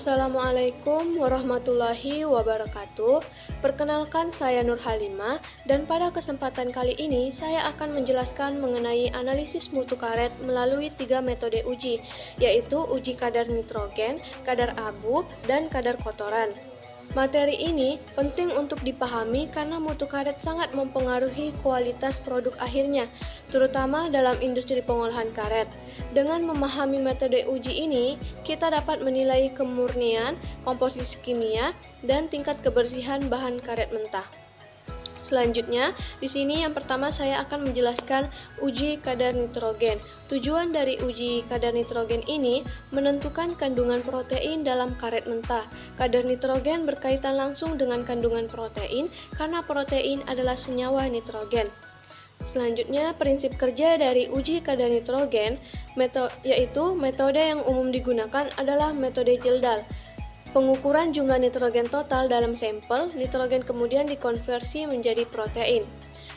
Assalamualaikum warahmatullahi wabarakatuh. Perkenalkan, saya Nur Halimah, dan pada kesempatan kali ini saya akan menjelaskan mengenai analisis mutu karet melalui 3 metode uji, yaitu uji kadar nitrogen, kadar abu, dan kadar kotoran. Materi ini penting untuk dipahami karena mutu karet sangat mempengaruhi kualitas produk akhirnya, terutama dalam industri pengolahan karet. Dengan memahami metode uji ini, kita dapat menilai kemurnian, komposisi kimia, dan tingkat kebersihan bahan karet mentah. Selanjutnya, di sini yang pertama saya akan menjelaskan uji kadar nitrogen. Tujuan dari uji kadar nitrogen ini menentukan kandungan protein dalam karet mentah. Kadar nitrogen berkaitan langsung dengan kandungan protein karena protein adalah senyawa nitrogen. Selanjutnya, prinsip kerja dari uji kadar nitrogen yaitu metode yang umum digunakan adalah metode Jeldal. Pengukuran jumlah nitrogen total dalam sampel, nitrogen kemudian dikonversi menjadi protein.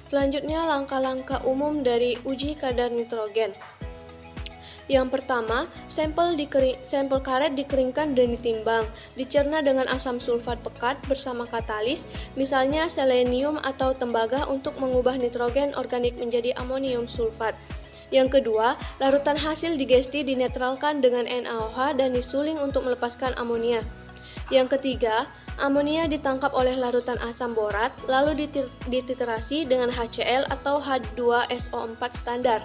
Selanjutnya, langkah-langkah umum dari uji kadar nitrogen. Yang pertama, sampel karet dikeringkan dan ditimbang, dicerna dengan asam sulfat pekat bersama katalis, misalnya selenium atau tembaga untuk mengubah nitrogen organik menjadi amonium sulfat. Yang kedua, larutan hasil digesti dinetralkan dengan NaOH dan disuling untuk melepaskan amonia. Yang ketiga, amonia ditangkap oleh larutan asam borat, lalu dititerasi dengan HCl atau H2SO4 standar.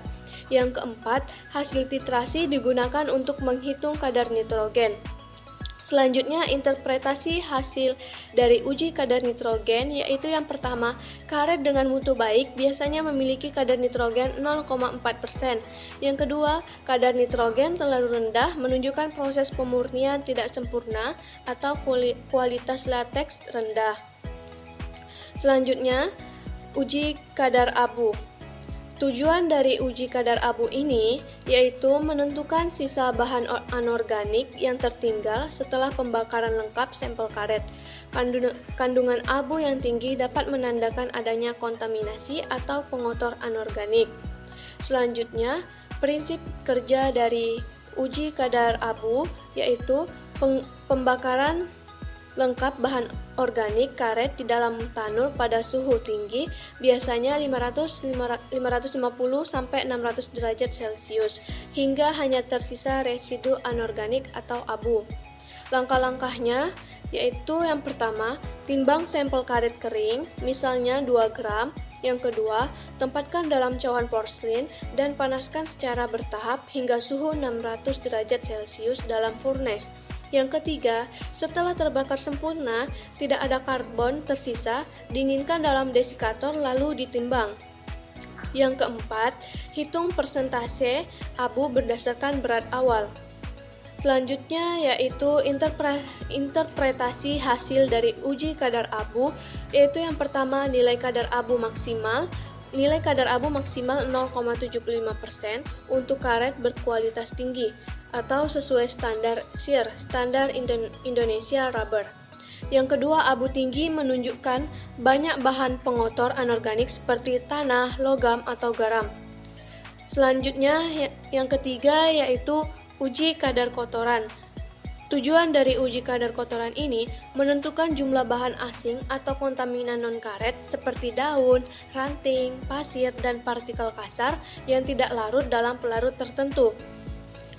Yang keempat, hasil titrasi digunakan untuk menghitung kadar nitrogen. Selanjutnya, interpretasi hasil dari uji kadar nitrogen, yaitu yang pertama, karet dengan mutu baik biasanya memiliki kadar nitrogen 0,4%. Yang kedua, kadar nitrogen terlalu rendah menunjukkan proses pemurnian tidak sempurna atau kualitas lateks rendah. Selanjutnya, uji kadar abu. Tujuan dari uji kadar abu ini yaitu menentukan sisa bahan anorganik yang tertinggal setelah pembakaran lengkap sampel karet. Kandungan abu yang tinggi dapat menandakan adanya kontaminasi atau pengotor anorganik. Selanjutnya, prinsip kerja dari uji kadar abu yaitu pembakaran lengkap bahan organik karet di dalam tanur pada suhu tinggi, biasanya 550 sampai 600 derajat Celcius, hingga hanya tersisa residu anorganik atau abu. Langkah-langkahnya yaitu yang pertama, timbang sampel karet kering, misalnya 2 gram. Yang kedua, tempatkan dalam cawan porselin dan panaskan secara bertahap hingga suhu 600 derajat Celcius dalam furnace. Yang ketiga, setelah terbakar sempurna, tidak ada karbon tersisa, dinginkan dalam desikator lalu ditimbang. Yang keempat, hitung persentase abu berdasarkan berat awal. Selanjutnya yaitu interpretasi hasil dari uji kadar abu, yaitu yang pertama nilai kadar abu maksimal. Nilai kadar abu maksimal 0,75% untuk karet berkualitas tinggi atau sesuai standar SIR, Standar Indonesia Rubber. Yang kedua, abu tinggi menunjukkan banyak bahan pengotor anorganik seperti tanah, logam, atau garam. Selanjutnya, yang ketiga yaitu uji kadar kotoran. Tujuan dari uji kadar kotoran ini menentukan jumlah bahan asing atau kontaminan non-karet seperti daun, ranting, pasir, dan partikel kasar yang tidak larut dalam pelarut tertentu.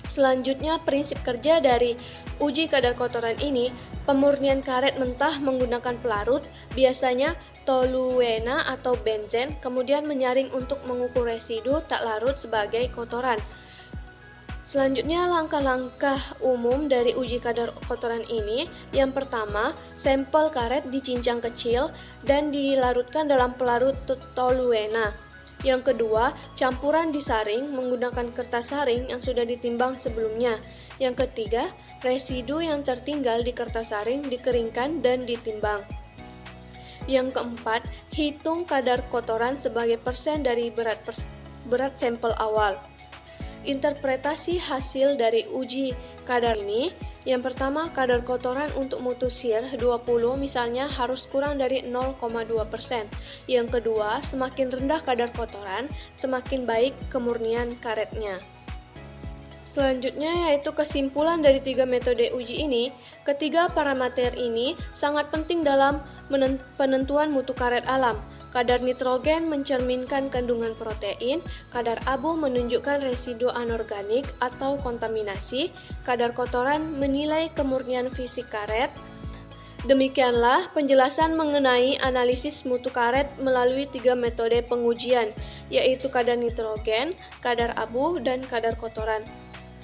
Selanjutnya, prinsip kerja dari uji kadar kotoran ini, pemurnian karet mentah menggunakan pelarut, biasanya toluena atau benzen, kemudian menyaring untuk mengukur residu tak larut sebagai kotoran. Selanjutnya, langkah-langkah umum dari uji kadar kotoran ini. Yang pertama, sampel karet dicincang kecil dan dilarutkan dalam pelarut toluena. Yang kedua, campuran disaring menggunakan kertas saring yang sudah ditimbang sebelumnya. Yang ketiga, residu yang tertinggal di kertas saring dikeringkan dan ditimbang. Yang keempat, hitung kadar kotoran sebagai persen dari berat sampel awal. Interpretasi hasil dari uji kadar ini, yang pertama, kadar kotoran untuk mutu SIR 20 misalnya harus kurang dari 0,2%. Yang kedua, semakin rendah kadar kotoran, semakin baik kemurnian karetnya. Selanjutnya yaitu kesimpulan dari 3 metode uji ini, ketiga parameter ini sangat penting dalam penentuan mutu karet alam. Kadar nitrogen mencerminkan kandungan protein, kadar abu menunjukkan residu anorganik atau kontaminasi, kadar kotoran menilai kemurnian fisik karet. Demikianlah penjelasan mengenai analisis mutu karet melalui 3 metode pengujian, yaitu kadar nitrogen, kadar abu, dan kadar kotoran.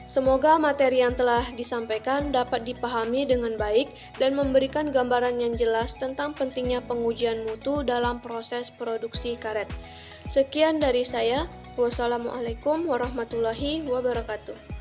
Semoga materi yang telah disampaikan dapat dipahami dengan baik dan memberikan gambaran yang jelas tentang pentingnya pengujian mutu dalam proses produksi karet. Sekian dari saya. Wassalamualaikum warahmatullahi wabarakatuh.